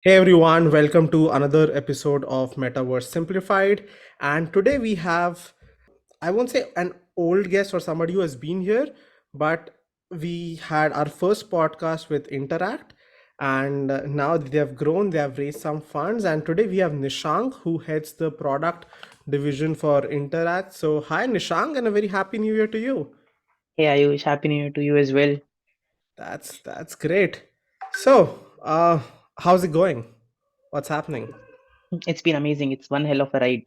Hey everyone, welcome to another episode of Metaverse Simplified. And today we have, I won't say an old guest or somebody who has been here, but we had our first podcast with Interact. And now they have grown, they have raised some funds. And today we have Nishank, who heads the product division for Interact. So, hi Nishank, and a very happy new year to you. Hey Ayush, happy new year to you as well. That's great. So, how's it going? What's happening? It's been amazing. It's one hell of a ride.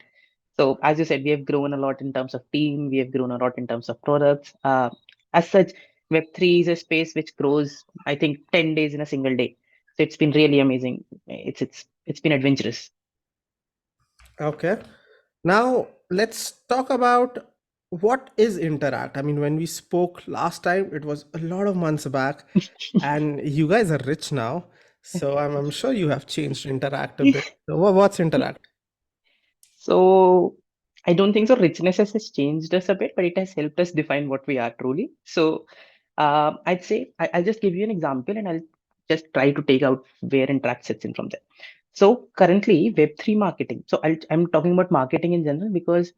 So as you said, we have grown a lot in terms of team. We have grown a lot in terms of products. As such, Web3 is a space which grows, I think, 10 days in a single day. So it's been really amazing. It's been adventurous. Okay. Now, let's talk about what is Interact. I mean, when we spoke last time, it was a lot of months back, and you guys are rich now. So I'm sure you have changed Interact a bit. So what's Interact? So I don't think so. Richness has changed us a bit, but it has helped us define what we are truly. So I'd say I'll just give you an example, and I'll just try to take out where Interact sits in from there. So currently, Web3 marketing. So I'm talking about marketing in general because,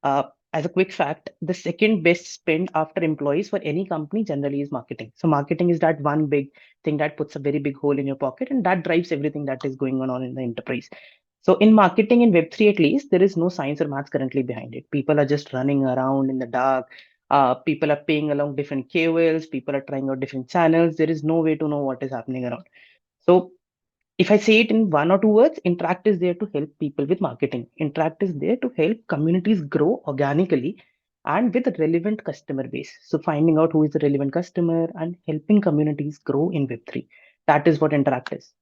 uh, as a quick fact, the second best spend after employees for any company generally is marketing. So marketing is that one big thing that puts a very big hole in your pocket, and that drives everything that is going on in the enterprise. So in marketing in Web3 at least, there is no science or maths currently behind it. People are just running around in the dark. People are paying along different KOLs. People are trying out different channels. There is no way to know what is happening around. So if I say it in one or two words, Interact is there to help people with marketing. Interact is there to help communities grow organically and with a relevant customer base. So finding out who is the relevant customer and helping communities grow in Web3. That is what Interact is.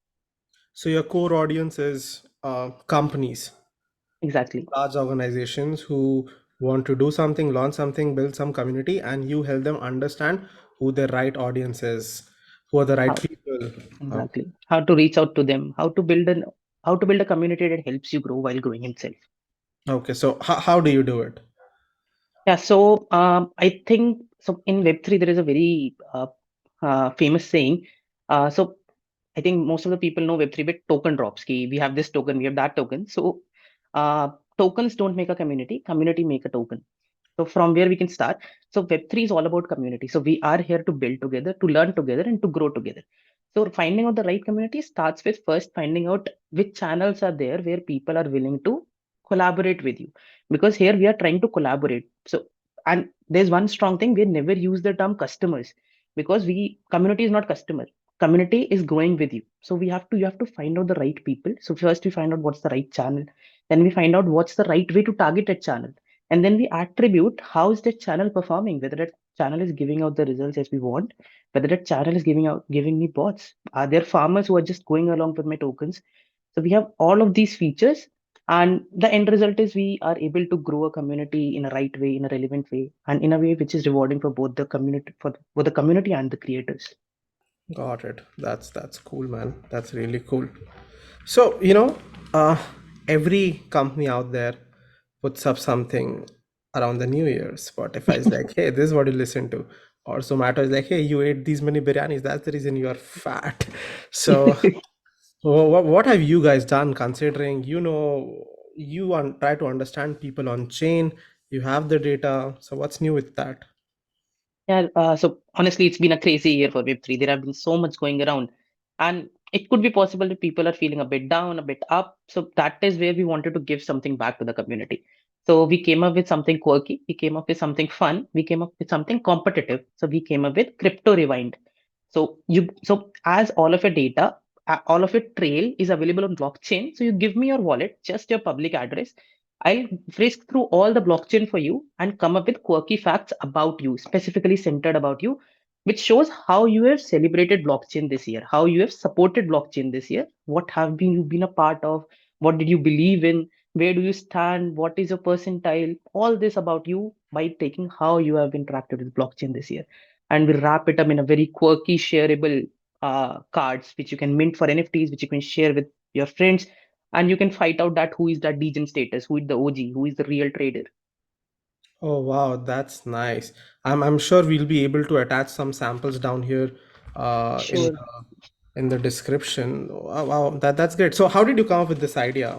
So your core audience is companies, Exactly. large organizations who want to do something, launch something, build some community, and you help them understand who their right audience is, who are the right How people. Okay. exactly. How to reach out to them, how to build a community that helps you grow while growing itself. Okay. So how do you do it? Yeah, so I think so in Web3 there is a very famous saying. So I think most of the people know Web3 with token drops. Ki we have this token, we have that token. So tokens don't make a community, community make a token. So from where we can start. So Web3 is all about community. So we are here to build together, to learn together, and to grow together. So finding out the right community starts with first finding out which channels are there where people are willing to collaborate with you. Because here we are trying to collaborate. So and there's one strong thing, we never use the term customers because we community is not customer. Community is growing with you. So you have to find out the right people. So first we find out what's the right channel. Then we find out what's the right way to target a channel, and then we attribute how is that channel performing, whether that channel is giving out the results as we want, whether that channel is giving me bots, are there farmers who are just going along with my tokens. So we have all of these features, and the end result is we are able to grow a community in a right way, in a relevant way, and in a way which is rewarding for both the community, for the community and the creators. Got it. That's cool, man. That's really cool. So, uh, every company out there puts up something around the New Year. Spotify is like, hey, this is what you listen to. Or Zomato is like, hey, you ate these many biryanis. That's the reason you are fat. So, what have you guys done considering, try to understand people on chain, you have the data. So, what's new with that? Yeah, so honestly, it's been a crazy year for Web3. There have been so much going around, and it could be possible that people are feeling a bit down, a bit up. So that is where we wanted to give something back to the community. So we came up with something quirky. We came up with something fun. We came up with something competitive. So we came up with Crypto Rewind. So as all of your data, all of your trail is available on blockchain. So you give me your wallet, just your public address. I'll frisk through all the blockchain for you and come up with quirky facts about you, specifically centered about you, which shows how you have celebrated blockchain this year, how you have supported blockchain this year, what have been you been a part of, what did you believe in, where do you stand, what is your percentile, all this about you by taking how you have interacted with blockchain this year. And we wrap it up in a very quirky, shareable cards, which you can mint for NFTs, which you can share with your friends, and you can fight out that who is that degen status, who is the OG, who is the real trader. Oh wow, that's nice. I'm sure we'll be able to attach some samples down here in Sure. in the description. Wow, wow, that's great. So how did you come up with this idea?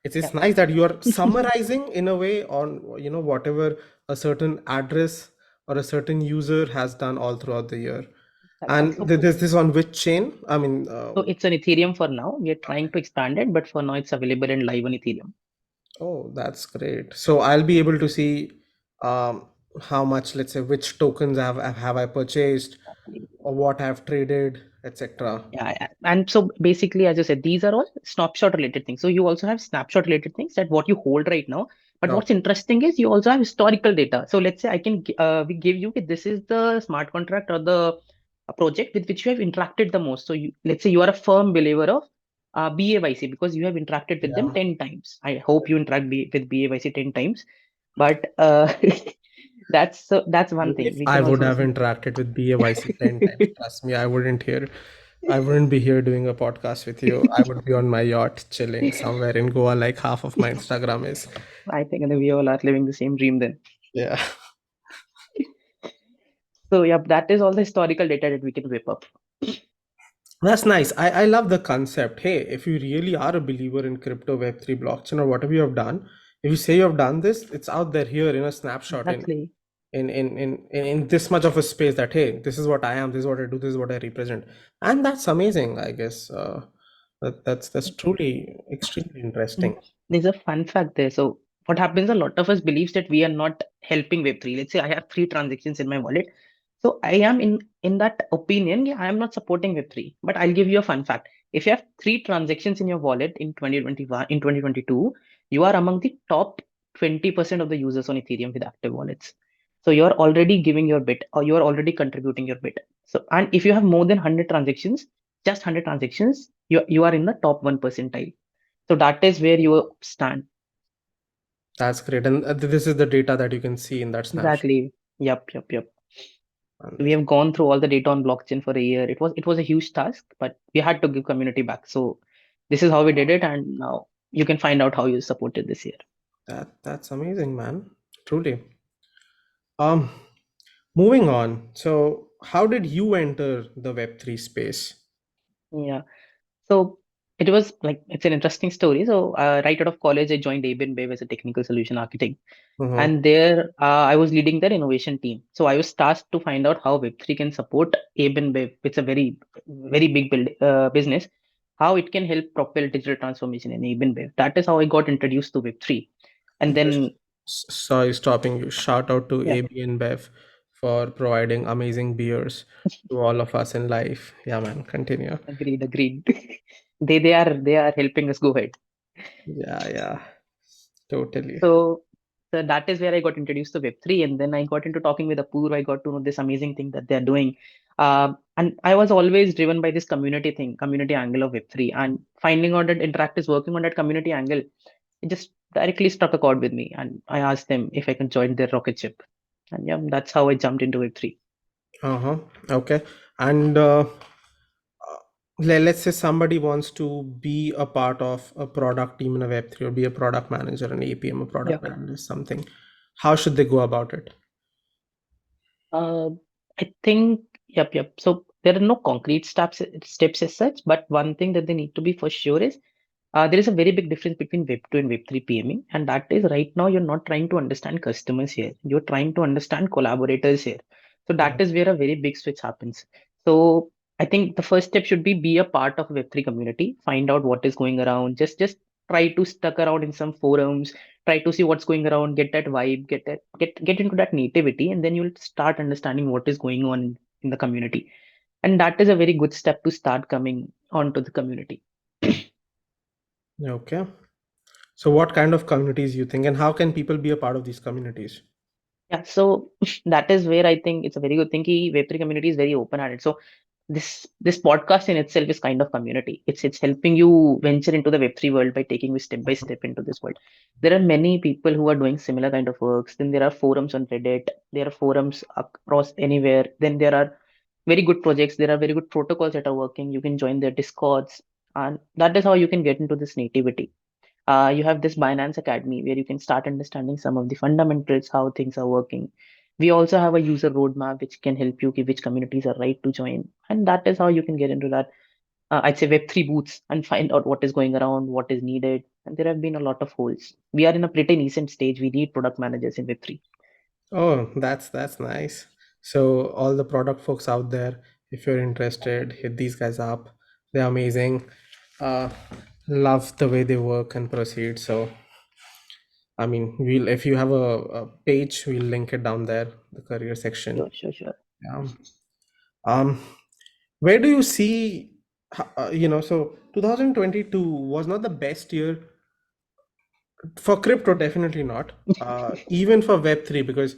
It's Yeah, nice that you are summarizing in a way on, whatever a certain address or a certain user has done all throughout the year. exactly. And this on which chain? I mean, So it's an Ethereum for now. We are trying to expand it, but for now it's available and live on Ethereum. oh, that's great. So I'll be able to see um, how much, let's say, which tokens have I purchased or what I've traded, etc. Yeah, yeah. And so basically, as I said, these are all snapshot related things. So you also have snapshot related things that what you hold right now. But No, what's interesting is you also have historical data. So let's say I can we give you okay, this is the smart contract or the project with which you have interacted the most. So you, let's say you are a firm believer of BAYC because you have interacted with them yeah. 10 times. I hope you interact with BAYC 10 times. But that's one thing. If We I can would also have see. interacted with BAYC 10 times, trust me, I wouldn't be here doing a podcast with you. I would be on my yacht chilling somewhere in Goa like half of my Instagram is. I think we all are living the same dream then. Yeah. So yeah, that is all the historical data that we can whip up. That's nice. I love the concept. Hey, if you really are a believer in crypto, Web3, blockchain, or whatever you have done, if you say you have done this, it's out there here in a snapshot Exactly. in this much of a space that, hey, this is what I am, this is what I do, this is what I represent. And that's amazing, I guess. That's truly extremely Mm. interesting. There's a fun fact there. So what happens, a lot of us believes that we are not helping Web3. Let's say I have 3 transactions in my wallet. So I am in that opinion, yeah, I am not supporting Web3. But I'll give you a fun fact. If you have 3 transactions in your wallet in 2021, in 2022, you are among the top 20% of the users on Ethereum with active wallets. So you're already giving your bit or you're already contributing your bit. So and if you have more than 100 transactions, just 100 transactions, you are in the top 1 percentile. So that is where you stand. That's great. And this is the data that you can see in that snapshot. Exactly. Yep, yep, yep. We And have gone through all the data on blockchain for a year. It was a huge task, but we had to give community back. So this is how we did it, and now you can find out how you supported this year. that's amazing, man. Truly. Um, Moving on. So, how did you enter the Web3 space? Yeah. So it was like it's an interesting story. So right out of college, I joined Airbnb as a technical solution architect. Mm-hmm. And there, I was leading their innovation team. So I was tasked to find out how Web3 can support Abe and Bev. It's a very big business. How it can help propel digital transformation in Abe and Bev. That is how I got introduced to Web3. And Just then, sorry, stopping you. Shout out to yeah, AB and Bev for providing amazing beers to all of us in life. Yeah, man. Continue. agreed. They are helping us go ahead. Yeah, yeah. Totally. So, so that is where I got introduced to Web3, and then I got into talking with Apoor. I got to know this amazing thing that they're doing, and I was always driven by this community thing, community angle of Web3, and finding out that Interact is working on that community angle, it just directly struck a chord with me, and I asked them if I can join their rocket ship, and yeah, that's how I jumped into Web3. Uh-huh. Okay. And let's say somebody wants to be a part of a product team in a Web3 or be a product manager, an APM, a Yeah. product analyst, something. How should they go about it? Uh, I think, yep. So there are no concrete steps as such, but one thing that they need to be for sure is there is a very big difference between Web 2 and Web 3 PMing, and that is right now you're not trying to understand customers here. You're trying to understand collaborators here. So Yeah. that is where a very big switch happens. So I think the first step should be a part of Web 3 community, find out what is going around, just try to stuck around in some forums, try to see what's going around, get that vibe, get into that nativity, and then you'll start understanding what is going on in the community. And that is a very good step to start coming onto the community. Okay. So what kind of communities you think and how can people be a part of these communities? Yeah, so that is where I think it's a very good thing. Web3 community is very open-handed. So this podcast in itself is kind of community. It's helping you venture into the Web3 world by taking you step by step into this world. There are many people who are doing similar kind of works. Then there are forums on Reddit. There are forums across anywhere. Then there are very good projects. There are very good protocols that are working. You can join their discords, and that is how you can get into this nativity. You have this Binance Academy where you can start understanding some of the fundamentals, how things are working. We also have a user roadmap which can help you give which communities are right to join, and that is how you can get into that. I'd say Web3 booths and find out what is going around, what is needed. And there have been a lot of holes. We are in a pretty nascent stage. We need product managers in Web3. Oh, that's nice. So all the product folks out there, if you're interested, hit these guys up. They're amazing. Uh, love the way they work and proceed. So I mean, we'll if you have a page, we'll link it down there, the career section. Sure, sure, sure. Yeah. Um, where do you see, so 2022 was not the best year for crypto, definitely not. Even for Web3, because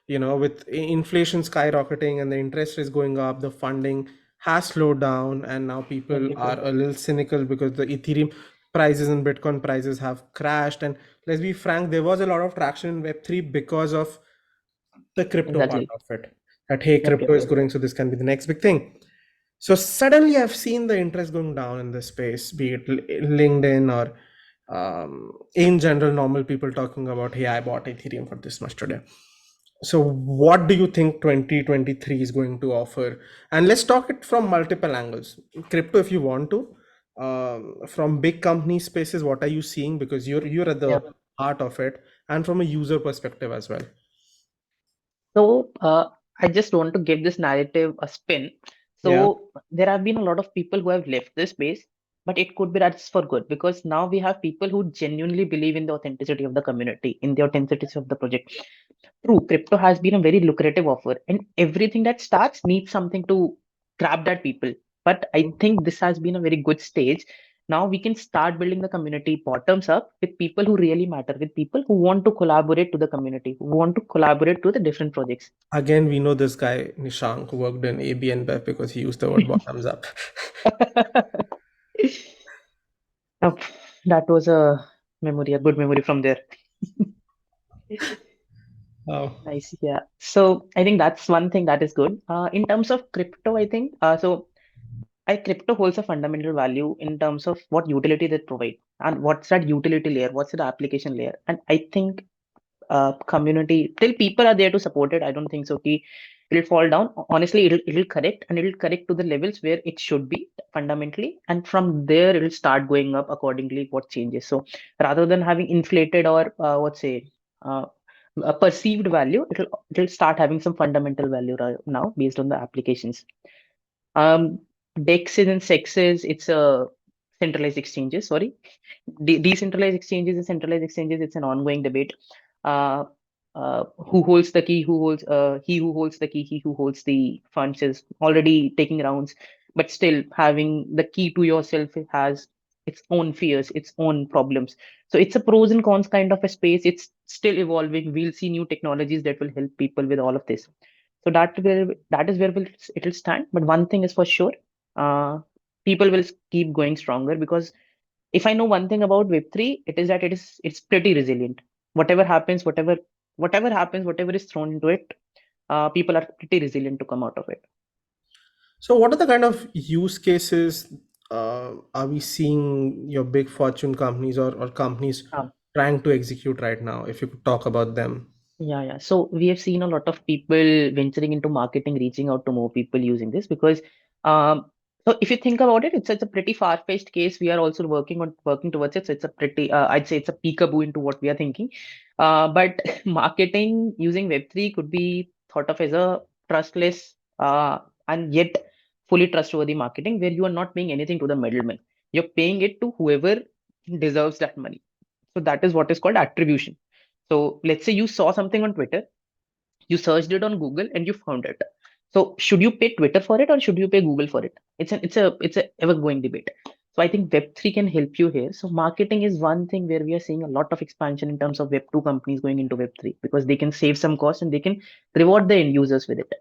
with inflation skyrocketing and the interest is going up, the funding has slowed down, and now Yep, people yep, are yep. a little cynical because the Ethereum prices and Bitcoin prices have crashed. And let's be frank, there was a lot of traction in Web3 because of the crypto part Exactly. of it. That hey, Yep, crypto yep, is yep. growing, so this can be the next big thing. So suddenly, I've seen the interest going down in this space, be it LinkedIn or in general, normal people talking about, hey, I bought Ethereum for this much today. So, what do you think 2023 is going to offer? And let's talk it from multiple angles. Crypto, if you want to, from big company spaces, what are you seeing? Because you're at the Yep. heart of it, and from a user perspective as well. So, I just want to give this narrative a spin. Yeah. So, there have been a lot of people who have left this space, but it could be that's for good because now we have people who genuinely believe in the authenticity of the community, in the authenticity of the project. True, crypto has been a very lucrative offer, and everything that starts needs something to grab that people. But I think this has been a very good stage. Now we can start building the community bottoms up with people who really matter, with people who want to collaborate to the community, who want to collaborate to the different projects. Again, we know this guy Nishank who worked in AB and Bev because he used the word bottoms up. Yup, that was a memory, a good memory from there. Oh, Nice, yeah. So I think that's one thing that is good. In terms of crypto, I think crypto holds a fundamental value in terms of what utility they provide and what's that utility layer, what's the application layer. And I think community till people are there to support it. I don't think so. It'll fall down. Honestly, it'll correct and it'll correct to the levels where it should be fundamentally, and from there it'll start going up accordingly. What changes? So rather than having inflated or what's say uh, a perceived value, it'll start having some fundamental value right now based on the applications. Um, DEXs and SEXs, it's a centralized exchanges. Sorry, decentralized exchanges and centralized exchanges, it's an ongoing debate. uh, who holds the key, who holds he who holds the key, he who holds the funds is already taking rounds, but still having the key to yourself has its own fears, its own problems. So it's a pros and cons kind of a space. It's still evolving. We'll see new technologies that will help people with all of this. So that is where it'll stand. But one thing is for sure, uh, people will keep going stronger because if I know one thing about Web3, it is that it's pretty resilient. Whatever happens, whatever happens, whatever is thrown into it, people are pretty resilient to come out of it. so what are the kind of use cases are we seeing your big fortune companies or companies Um, trying to execute right now? If you could talk about them. Yeah, yeah. So we have seen a lot of people venturing into marketing, reaching out to more people using this because, um, so if you think about it, it's a pretty far-fetched case. We are also working towards it. So it's a pretty, I'd say it's a peekaboo into what we are thinking. But marketing using Web3 could be thought of as a trustless, and yet fully trustworthy marketing where you are not paying anything to the middleman. You're paying it to whoever deserves that money. So that is what is called attribution. So let's say you saw something on Twitter, you searched it on Google and you found it. So should you pay Twitter for it or should you pay Google for it? It's a ever going debate. So I think Web3 can help you here. So marketing is one thing where we are seeing a lot of expansion in terms of Web2 companies going into Web3 because they can save some cost and they can reward the end users with it.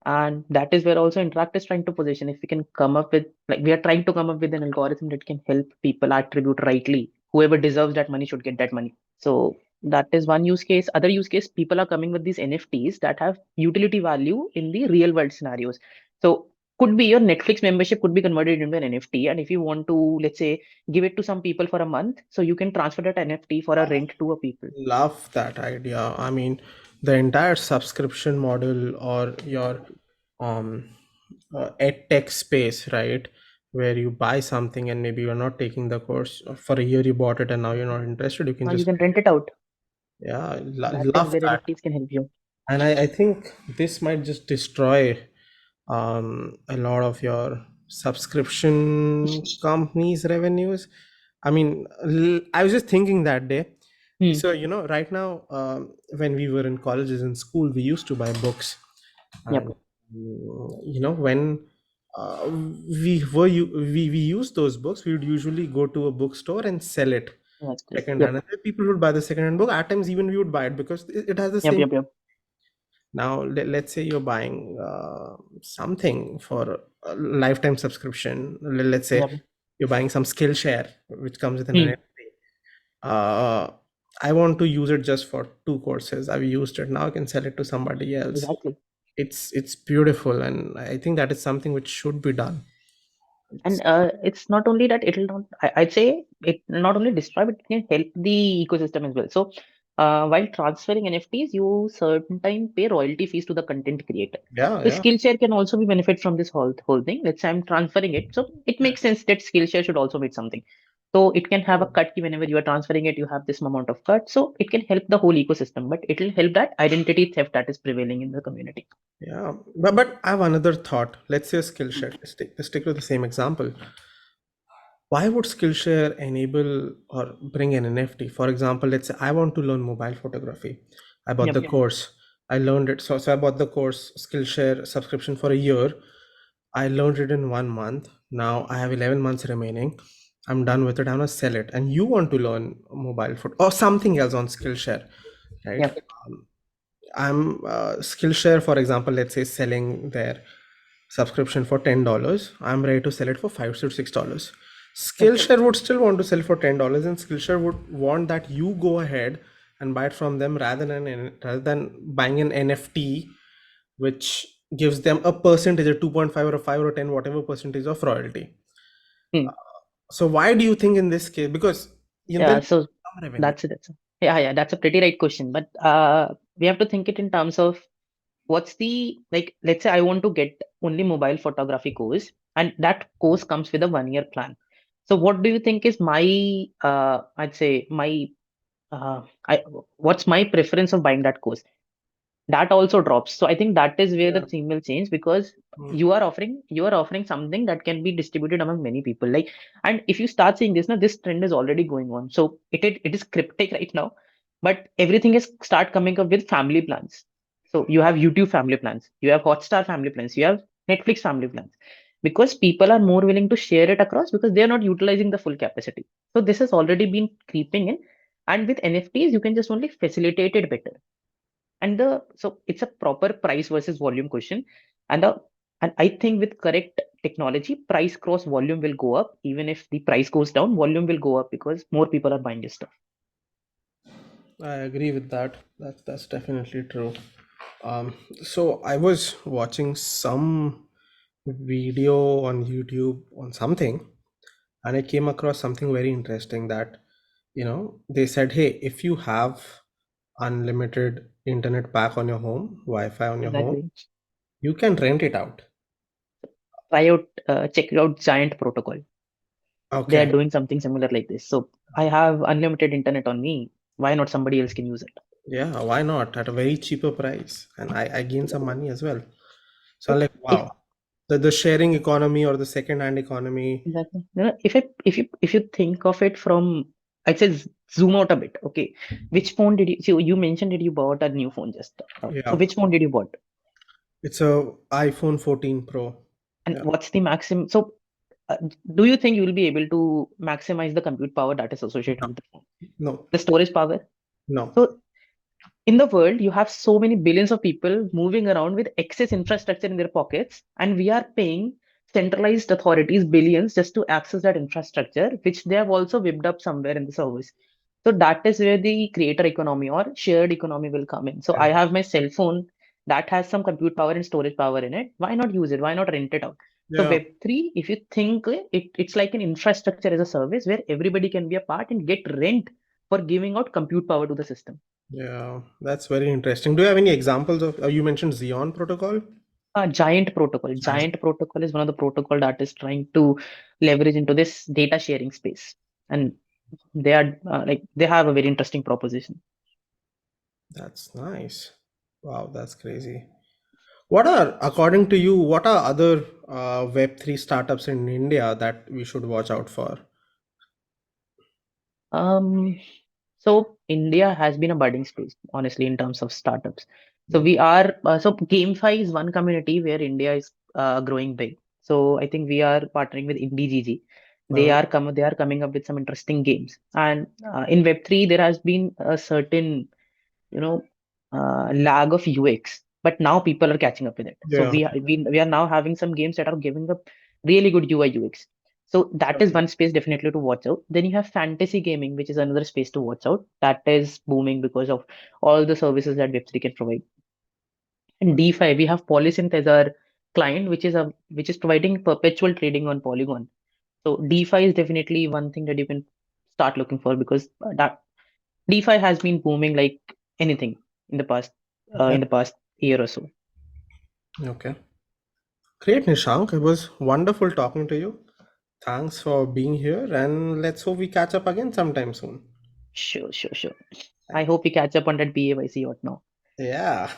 And that is where also Interact is trying to position. If we can come up with, like, we are trying to come up with an algorithm that can help people attribute rightly. Whoever deserves that money should get that money. So that is one use case. Other use case, people are coming with these NFTs that have utility value in the real world scenarios. So could be your Netflix membership could be converted into an NFT. And if you want to, let's say, give it to some people for a month, so you can transfer that NFT for a rent to a people. Love that idea. I mean, the entire subscription model or your um ed tech space, right? where you buy something and maybe you're not taking the course for a year. You bought it and now you're not interested. You can Now you just can rent it out. yeah, That is love where that. NFTs can help you. And I think this might just destroy a lot of your subscription companies' revenues. I mean, I was just thinking that day. Hmm. So, right now, when we were in colleges and school, we used to buy books. And, Yep. when we used those books, we would usually go to a bookstore and sell it Exactly. second hand. Yep. And then people would buy the second hand book. At times, even we would buy it because it has the Yep. same. Yep. Yep. Now, let's say you're buying something for a lifetime subscription. Let's say Yep. you're buying some Skillshare, which comes with an Hmm. NFT. Uh, I want to use it just for two courses. I've used it. Now I can sell it to somebody else. Exactly. It's beautiful, and I think that is something which should be done. And It's, it's not only that it'll not, I'd say it not only destroy, but it can help the ecosystem as well. So while transferring NFTs, you certain time pay royalty fees to the content creator. yeah, So yeah, Skillshare can also be benefit from this whole thing. Let's say I'm transferring it. So it makes sense that Skillshare should also make something. So it can have a cut key whenever you are transferring it, you have this amount of cut. So it can help the whole ecosystem, but it will help that identity theft that is prevailing in the community. yeah. But I have another thought. Let's say a Skillshare. Let's stick to the same example. Why would Skillshare enable or bring an NFT? For example, let's say I want to learn mobile photography. I bought the Yep. course. I learned it. So I bought the course Skillshare subscription for a year. I learned it in 1 month. Now I have 11 months remaining. I'm done with it. I'm gonna sell it. And you want to learn mobile photo or something else on Skillshare, right? Yep. I'm Skillshare, for example, let's say selling their subscription for $10. I'm ready to sell it for $5 to $6. Yep. Skillshare would still want to sell for $10, and Skillshare would want that you go ahead and buy it from them rather than buying an NFT, which gives them a percentage, a 2.5 or a 5 or 10, whatever percentage of royalty. Hmm. So why do you think in this case? Because Yeah. there'll be So some revenue. that's yeah, that's a pretty right question. But we have to think it in terms of what's the like. Let's say I want to get only mobile photography course, and that course comes with a 1 year plan. So what do you think is my I'd say my I what's my preference of buying that course? That also drops. So I think that is where the Yeah. theme will change because Mm. you are offering something that can be distributed among many people. Like, and if you start seeing this now, this trend is already going on. So it is cryptic right now, but everything is start coming up with family plans. So you have YouTube family plans, you have Hotstar family plans, you have Netflix family plans. Because people are more willing to share it across because they are not utilizing the full capacity. So this has already been creeping in. And with NFTs, you can just only facilitate it better and the so it's a proper price versus volume question and the and I think with correct technology price cross volume will go up. Even if the price goes down, volume will go up because more people are buying this stuff. I agree with that. That's definitely true. So I was watching some video on YouTube on something, and I came across something very interesting that, they said, hey, if you have unlimited internet pack on your home, Wi-Fi on your home, Exactly. you can rent it out. Try out check out Giant Protocol. They are Okay. doing something similar like this. So I have unlimited internet on me. Why not somebody else can use it? Yeah, why not? At a very cheaper price. And I gain some Exactly. money as well. So I'm So like, if wow. The sharing economy or the second-hand economy. exactly, if you think of it from, I'd say zoom out a bit. Okay, which phone did you? So you mentioned that you bought a new phone just. So Yeah. which phone did you bought? It's a iPhone 14 Pro. And Yeah. what's the maximum? So uh, do you think you will be able to maximize the compute power that is associated No, with the phone? no, The storage power. no. So in the world, you have so many billions of people moving around with excess infrastructure in their pockets, and we are paying centralized authorities billions just to access that infrastructure, which they have also whipped up somewhere in the service. So that is where the creator economy or shared economy will come in. So I Yeah. have my cell phone that has some compute power and storage power in it. Why not use it? Why not rent it out? So Yeah. Web3, if you think it's like an infrastructure as a service where everybody can be a part and get rent for giving out compute power to the system. Yeah. That's very interesting. Do you have any examples of, you mentioned Xeon protocol? Giant protocol. Giant. Giant protocol is one of the protocol that is trying to leverage into this data sharing space, and they are like they have a very interesting proposition. That's nice. Wow, that's crazy. What are, according to you, what are other Web3 startups in India that we should watch out for? Um, so India has been a budding space, honestly, in terms of startups. So Mm. we are so GameFi is one community where India is growing big. So I think we are partnering with IndieGG. Uh, They are coming up with some interesting games. And in Web3, there has been a certain you know lag of UX, but now people are catching up with it. So yeah. we are now having some games that are giving up really good UI UX. So that is Okay. one space definitely to watch out. Then you have fantasy gaming, which is another space to watch out. That is booming because of all the services that Web3 can provide. And DeFi, we have Polysynth as our client, which is providing perpetual trading on Polygon. So DeFi is definitely one thing that you can start looking for because that DeFi has been booming like anything in the past Okay. year or so. Okay. Great, Nishank. It was wonderful talking to you. Thanks for being here, and let's hope we catch up again sometime soon. Sure, sure, sure. I Thank hope we catch up on that BAYC yacht now. you. Yeah.